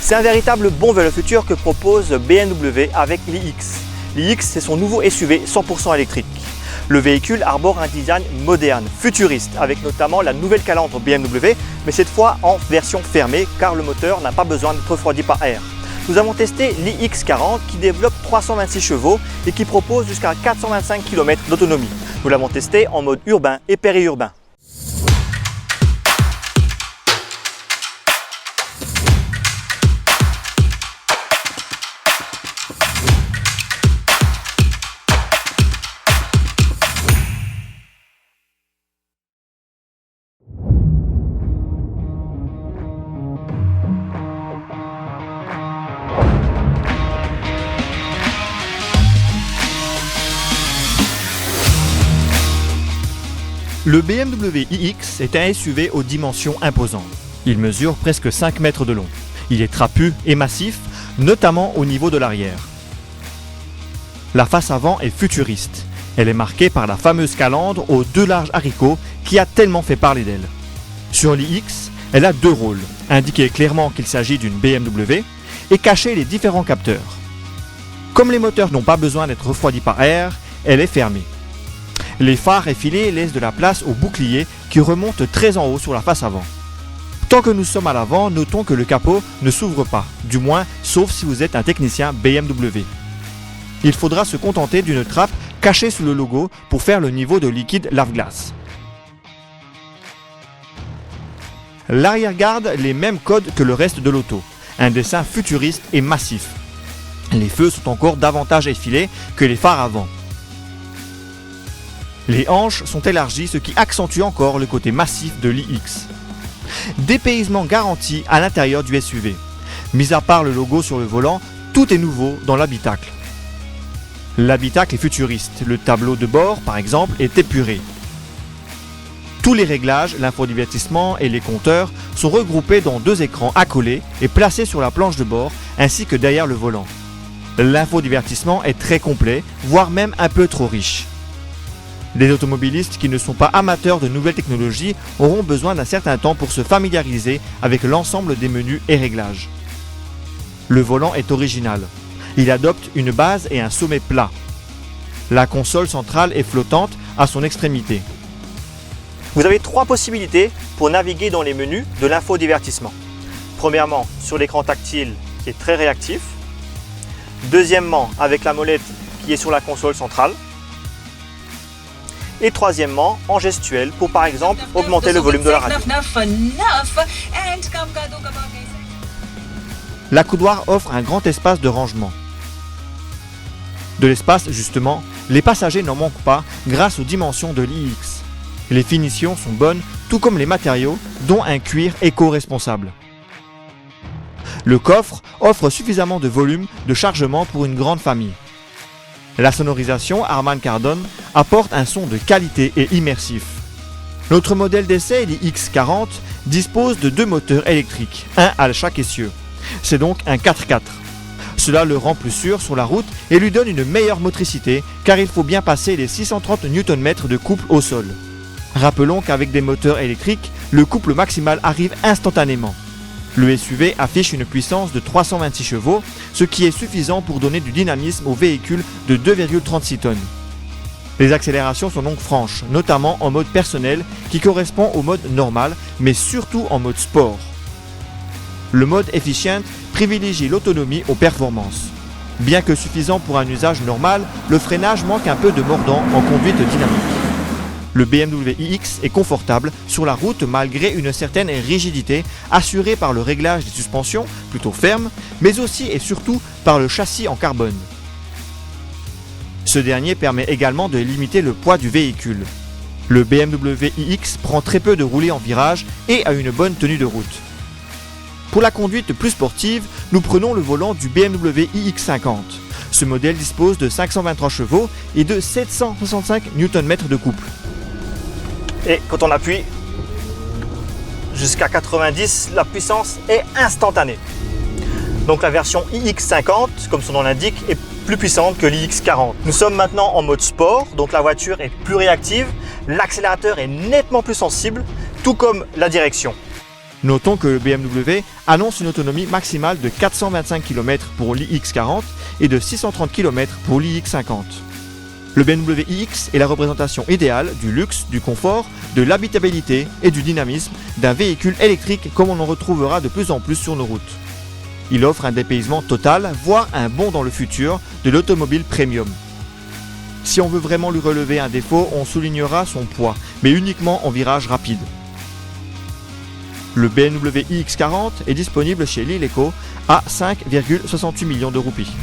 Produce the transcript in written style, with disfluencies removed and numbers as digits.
C'est un véritable bon vélo futur que propose BMW avec l'iX. l'iX, c'est son nouveau SUV 100% électrique. Le véhicule arbore un design moderne, futuriste, avec notamment la nouvelle calandre BMW, mais cette fois en version fermée car le moteur n'a pas besoin d'être refroidi par air. Nous avons testé l'iX40 qui développe 326 chevaux et qui propose jusqu'à 425 km d'autonomie. Nous l'avons testé en mode urbain et périurbain. Le BMW iX est un SUV aux dimensions imposantes. Il mesure presque 5 mètres de long. Il est trapu et massif, notamment au niveau de l'arrière. La face avant est futuriste. Elle est marquée par la fameuse calandre aux deux larges haricots qui a tellement fait parler d'elle. Sur l'iX, elle a deux rôles, indiquer clairement qu'il s'agit d'une BMW et cacher les différents capteurs. Comme les moteurs n'ont pas besoin d'être refroidis par air, elle est fermée. Les phares effilés laissent de la place au bouclier qui remonte très en haut sur la face avant. Tant que nous sommes à l'avant, notons que le capot ne s'ouvre pas, du moins sauf si vous êtes un technicien BMW. Il faudra se contenter d'une trappe cachée sous le logo pour faire le niveau de liquide lave-glace. L'arrière garde les mêmes codes que le reste de l'auto, un dessin futuriste et massif. Les feux sont encore davantage effilés que les phares avant. Les hanches sont élargies, ce qui accentue encore le côté massif de l'iX. Dépaysement garanti à l'intérieur du SUV. Mis à part le logo sur le volant, tout est nouveau dans l'habitacle. L'habitacle est futuriste, le tableau de bord par exemple est épuré. Tous les réglages, l'infodivertissement et les compteurs sont regroupés dans deux écrans accolés et placés sur la planche de bord ainsi que derrière le volant. L'infodivertissement est très complet, voire même un peu trop riche. Les automobilistes qui ne sont pas amateurs de nouvelles technologies auront besoin d'un certain temps pour se familiariser avec l'ensemble des menus et réglages. Le volant est original. Il adopte une base et un sommet plat. La console centrale est flottante à son extrémité. Vous avez trois possibilités pour naviguer dans les menus de l'infodivertissement. Premièrement, sur l'écran tactile qui est très réactif. Deuxièmement, avec la molette qui est sur la console centrale. Et troisièmement, en gestuel pour par exemple augmenter le volume de la radio. L'accoudoir offre un grand espace de rangement. De l'espace justement, les passagers n'en manquent pas grâce aux dimensions de l'iX. Les finitions sont bonnes, tout comme les matériaux, dont un cuir éco-responsable. Le coffre offre suffisamment de volume de chargement pour une grande famille. La sonorisation Harman Kardon apporte un son de qualité et immersif. Notre modèle d'essai, l'iX40, dispose de deux moteurs électriques, un à chaque essieu. C'est donc un 4x4. Cela le rend plus sûr sur la route et lui donne une meilleure motricité car il faut bien passer les 630 Nm de couple au sol. Rappelons qu'avec des moteurs électriques, le couple maximal arrive instantanément. Le SUV affiche une puissance de 326 chevaux, ce qui est suffisant pour donner du dynamisme au véhicule de 2,36 tonnes. Les accélérations sont donc franches, notamment en mode personnel qui correspond au mode normal, mais surtout en mode sport. Le mode Efficient privilégie l'autonomie aux performances. Bien que suffisant pour un usage normal, le freinage manque un peu de mordant en conduite dynamique. Le BMW iX est confortable sur la route malgré une certaine rigidité assurée par le réglage des suspensions, plutôt fermes, mais aussi et surtout par le châssis en carbone. Ce dernier permet également de limiter le poids du véhicule. Le BMW iX prend très peu de roulis en virage et a une bonne tenue de route. Pour la conduite plus sportive, nous prenons le volant du BMW iX50. Ce modèle dispose de 523 chevaux et de 765 Nm de couple. Et quand on appuie jusqu'à 90, la puissance est instantanée. Donc la version iX50, comme son nom l'indique, est plus puissante que l'iX40. Nous sommes maintenant en mode sport, donc la voiture est plus réactive, l'accélérateur est nettement plus sensible, tout comme la direction. Notons que le BMW annonce une autonomie maximale de 425 km pour l'iX40 et de 630 km pour l'iX50. Le BMW iX est la représentation idéale du luxe, du confort, de l'habitabilité et du dynamisme d'un véhicule électrique comme on en retrouvera de plus en plus sur nos routes. Il offre un dépaysement total, voire un bond dans le futur de l'automobile premium. Si on veut vraiment lui relever un défaut, on soulignera son poids, mais uniquement en virage rapide. Le BMW iX40 est disponible chez Lilleco à 5,68 millions de roupies.